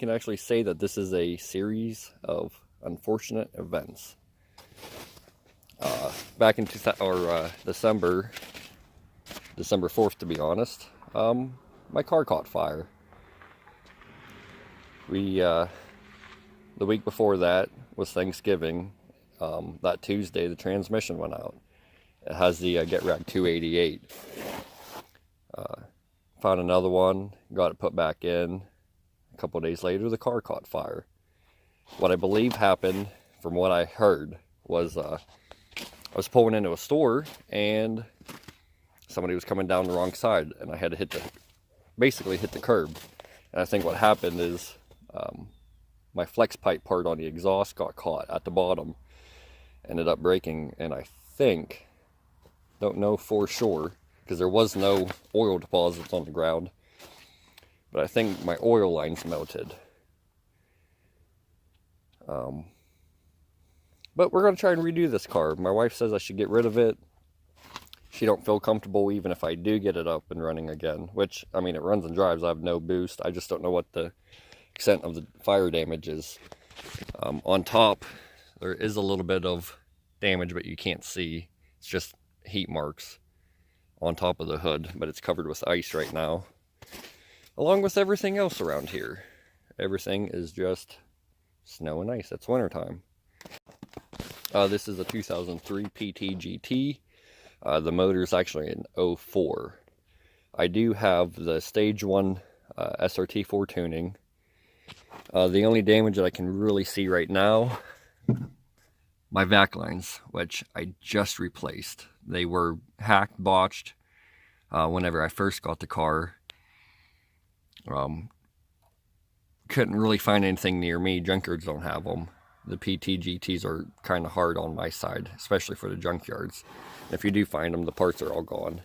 can actually say that this is a series of unfortunate events. Back in December 4th, to be honest, my car caught fire. The week before that was Thanksgiving. That Tuesday, the transmission went out. It has the GetRag 288. Found another one, got it put back in. A couple of days later, the car caught fire. What I believe happened, from what I heard, was I was pulling into a store and somebody was coming down the wrong side, and I had to basically hit the curb. And I think what happened is my flex pipe part on the exhaust got caught at the bottom, ended up breaking, and I think, don't know for sure, because there was no oil deposits on the ground, but I think my oil lines melted. But we're going to try and redo this car. My wife says I should get rid of it. She don't feel comfortable even if I do get it up and running again, which, I mean, it runs and drives. I have no boost. I just don't know what the extent of the fire damage is. On top, there is a little bit of damage, but you can't see. It's just heat marks on top of the hood, but it's covered with ice right now, along with everything else around here. Everything is just snow and ice. It's wintertime. This is a 2003 PT GT. The motor is actually an 04. I do have the Stage 1 SRT4 tuning. The only damage that I can really see right now, my vac lines, which I just replaced. They were hacked, botched, whenever I first got the car. Couldn't really find anything near me. Junkyards don't have them. The PT GTs are kind of hard on my side, especially for the junkyards. If you do find them, the parts are all gone.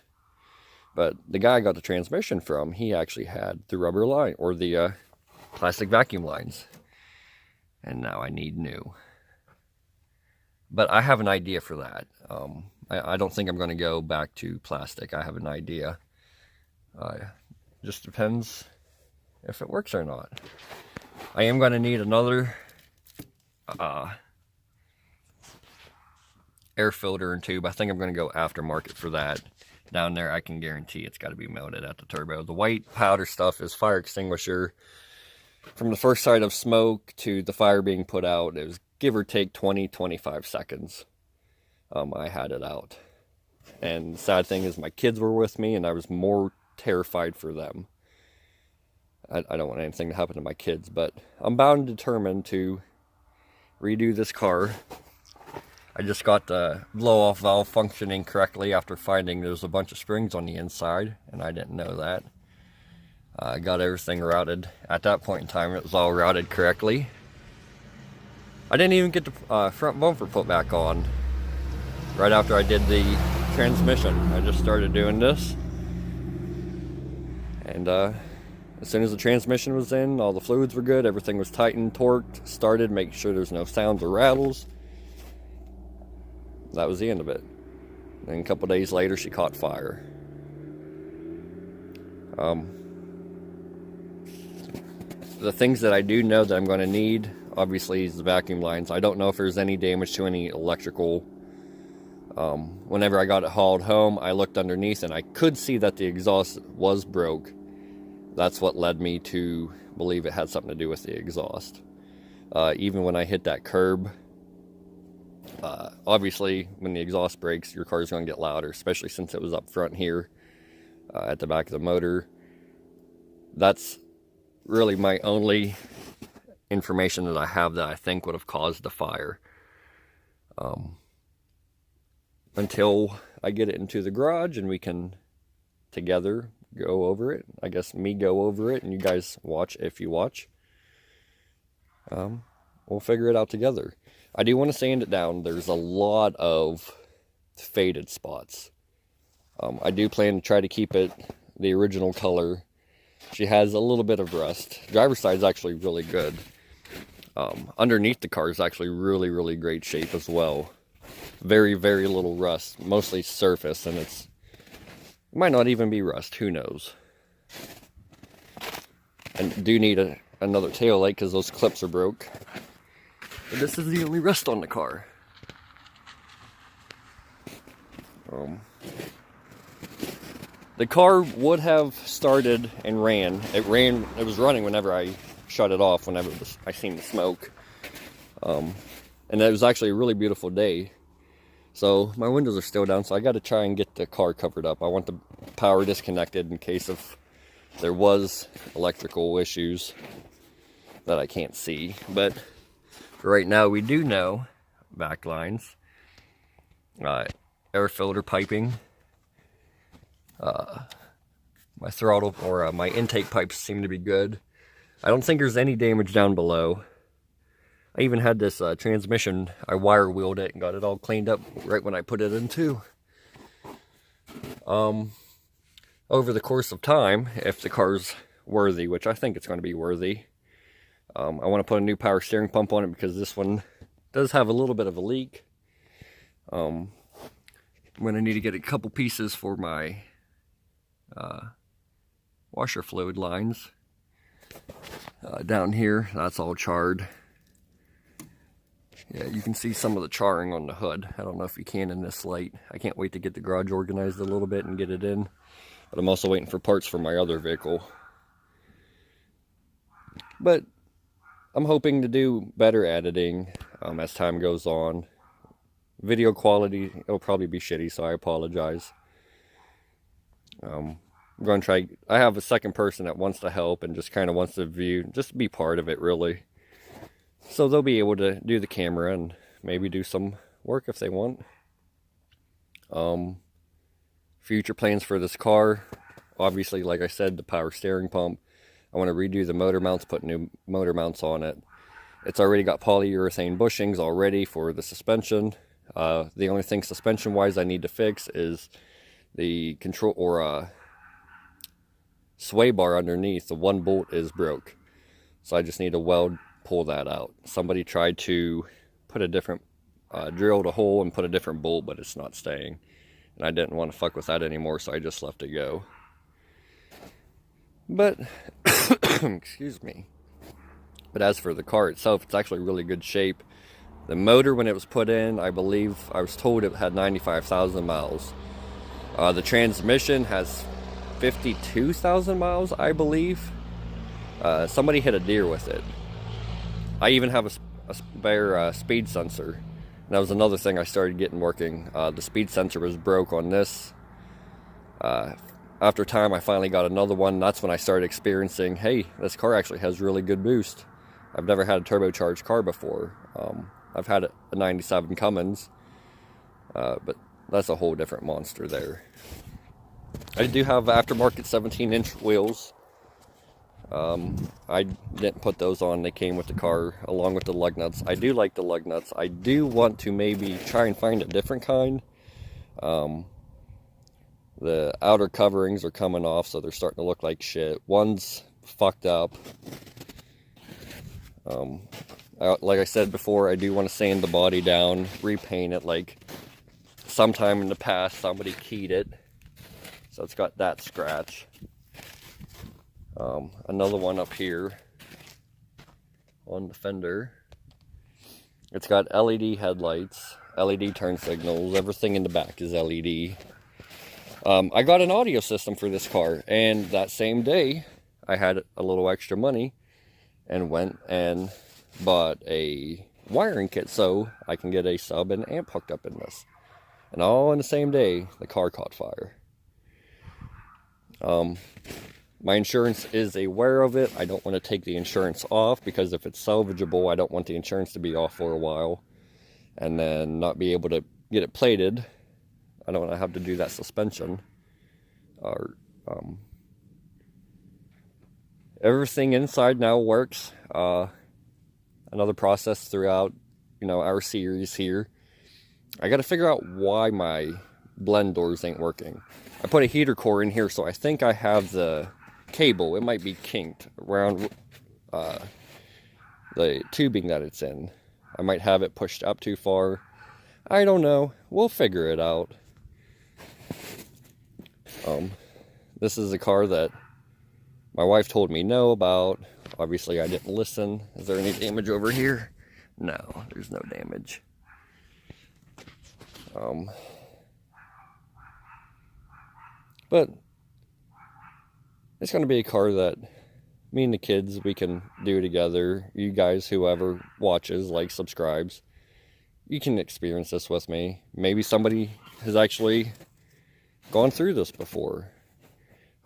But the guy I got the transmission from, he actually had the rubber line, or the plastic vacuum lines. And now I need new. But I have an idea for that. I don't think I'm going to go back to plastic. I have an idea. Just depends if it works or not. I am going to need another air filter and tube. I think I'm going to go aftermarket for that. Down there, I can guarantee it's got to be melted at the turbo. The white powder stuff is fire extinguisher. From the first sight of smoke to the fire being put out, it was give or take 20-25 seconds. I had it out. And the sad thing is my kids were with me, and I was more terrified for them. I don't want anything to happen to my kids, but I'm bound and determined to redo this car. I just got the blow-off valve functioning correctly after finding there's a bunch of springs on the inside, and I didn't know that. I got everything routed. At that point in time, it was all routed correctly. I didn't even get the front bumper put back on right after I did the transmission. I just started doing this. And as soon as the transmission was in, all the fluids were good, everything was tightened, torqued, started, make sure there's no sounds or rattles. That was the end of it. And a couple days later, she caught fire. The things that I do know that I'm going to need, obviously, is the vacuum lines. I don't know if there's any damage to any electrical. Whenever I got it hauled home, I looked underneath and I could see that the exhaust was broke. That's what led me to believe it had something to do with the exhaust. Even when I hit that curb, obviously when the exhaust breaks, your car's going to get louder, especially since it was up front here at the back of the motor. That's really my only information that I have that I think would have caused the fire. Until I get it into the garage and we can together go over it. I guess me go over it and you guys watch if you watch. We'll figure it out together. I do want to sand it down. There's a lot of faded spots. I do plan to try to keep it the original color. She has a little bit of rust. Driver's side is actually really good. Underneath the car is actually really great shape as well. Very little rust, mostly surface, and it might not even be rust, who knows. And do need a another tail light because those clips are broke. But this is the only rest on the car. The car would have started and ran. It was running whenever I shut it off, whenever I seen the smoke. And it was actually a really beautiful day. So my windows are still down, so I got to try and get the car covered up. I want the power disconnected in case if there was electrical issues that I can't see. But for right now, we do know back lines, air filter piping, my throttle or my intake pipes seem to be good. I don't think there's any damage down below. I even had this transmission, I wire wheeled it and got it all cleaned up right when I put it in too. Over the course of time, if the car's worthy, which I think it's going to be worthy, I want to put a new power steering pump on it because this one does have a little bit of a leak. I'm going to need to get a couple pieces for my washer fluid lines. Down here, that's all charred. Yeah, you can see some of the charring on the hood. I don't know if you can in this light. I can't wait to get the garage organized a little bit and get it in. But I'm also waiting for parts for my other vehicle. But I'm hoping to do better editing as time goes on. Video quality, it'll probably be shitty, so I apologize. I'm going to try. I have a second person that wants to help and just kind of wants to view, just be part of it, really. So they'll be able to do the camera and maybe do some work if they want. Future plans for this car, obviously, like I said, the power steering pump. I want to redo the motor mounts, put new motor mounts on it. It's already got polyurethane bushings already for the suspension. The only thing suspension-wise I need to fix is the control or sway bar underneath. The one bolt is broke, so I just need to pull that out. Somebody tried to put a different drilled a hole and put a different bolt, but it's not staying, and I didn't want to fuck with that anymore, so I just left it go. But excuse me. But as for the car itself, it's actually really good shape. The motor, when it was put in, I believe I was told it had 95,000 miles. The transmission has 52,000 miles, I believe. Somebody hit a deer with it. I even have a spare speed sensor. And that was another thing I started getting working. The speed sensor was broke on this. After time, I finally got another one. That's when I started experiencing, hey, this car actually has really good boost. I've never had a turbocharged car before. I've had a 97 Cummins, but that's a whole different monster there. I do have aftermarket 17-inch wheels. I didn't put those on. They came with the car along with the lug nuts. I do like the lug nuts. I do want to maybe try and find a different kind. The outer coverings are coming off, so they're starting to look like shit. One's fucked up. Like I said before, I do want to sand the body down, repaint it like sometime in the past somebody keyed it. So it's got that scratch. Another one up here on the fender. It's got LED headlights, LED turn signals, everything in the back is LED. I got an audio system for this car, and that same day I had a little extra money and went and bought a wiring kit so I can get a sub and amp hooked up in this. And all in the same day, the car caught fire. My insurance is aware of it. I don't want to take the insurance off because if it's salvageable, I don't want the insurance to be off for a while and then not be able to get it plated. I don't want to have to do that suspension. Everything inside now works. Another process throughout, our series here. I got to figure out why my blend doors ain't working. I put a heater core in here, so I think I have the cable. It might be kinked around the tubing that it's in. I might have it pushed up too far. I don't know. We'll figure it out. This is a car that my wife told me no about Obviously, I didn't listen. Is there any damage over here? No, there's no damage. But it's going to be a car that me and the kids, we can do together. You guys, whoever watches, likes, subscribes, you can experience this with me. Maybe somebody has actually gone through this before.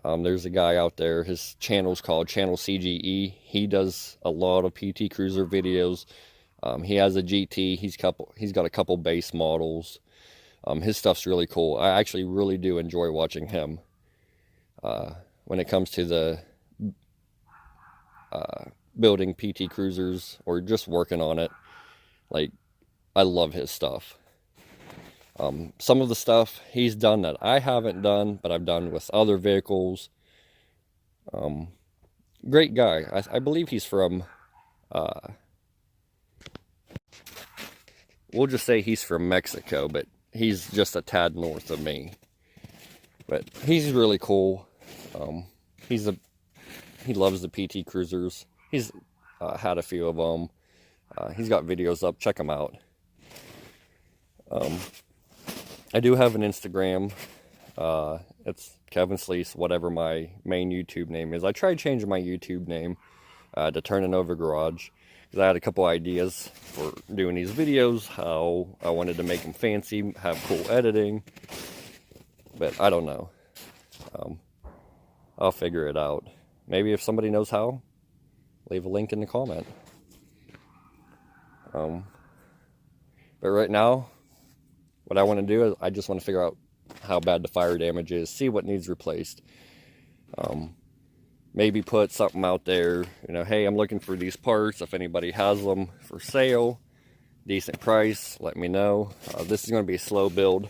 There's a guy out there, his channel's called Channel CGE. He does a lot of PT Cruiser videos. He has a GT, he's got a couple base models. His stuff's really cool. I actually really do enjoy watching him. When it comes to the building PT Cruisers or just working on it, like, I love his stuff. Some of the stuff he's done that I haven't done, but I've done with other vehicles. Great guy. I believe he's from, we'll just say he's from Mexico, but he's just a tad north of me. But he's really cool. He loves the PT Cruisers. He's had a few of them. He's got videos up. Check them out. I do have an Instagram. It's Kevin Sleece, whatever my main YouTube name is. I tried changing my YouTube name to Turning Over Garage, because I had a couple ideas for doing these videos, how I wanted to make them fancy, have cool editing, but I don't know. I'll figure it out. Maybe if somebody knows how, leave a link in the comment. But right now, what I want to do is I just want to figure out how bad the fire damage is, see what needs replaced. Maybe put something out there, you know, hey, I'm looking for these parts. If anybody has them for sale, decent price, let me know. This is going to be a slow build.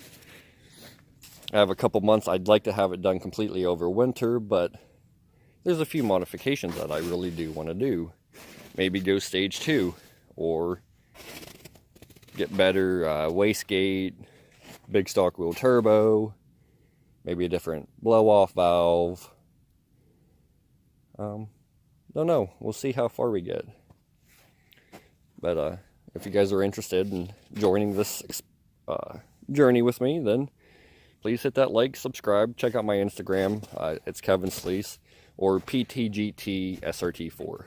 I have a couple months. I'd like to have it done completely over winter, but there's a few modifications that I really do want to do. Maybe go stage 2, or get better wastegate, big stock wheel turbo, maybe a different blow-off valve. Don't know. We'll see how far we get. But if you guys are interested in joining this journey with me, then please hit that like, subscribe, check out my Instagram. It's Kevin Sleece, or PTGT SRT4.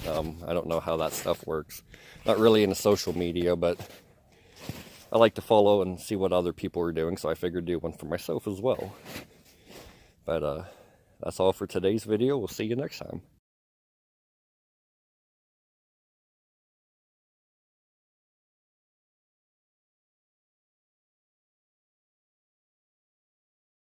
I don't know how that stuff works. Not really into social media, but I like to follow and see what other people are doing, so I figured do one for myself as well. But that's all for today's video. We'll see you next time.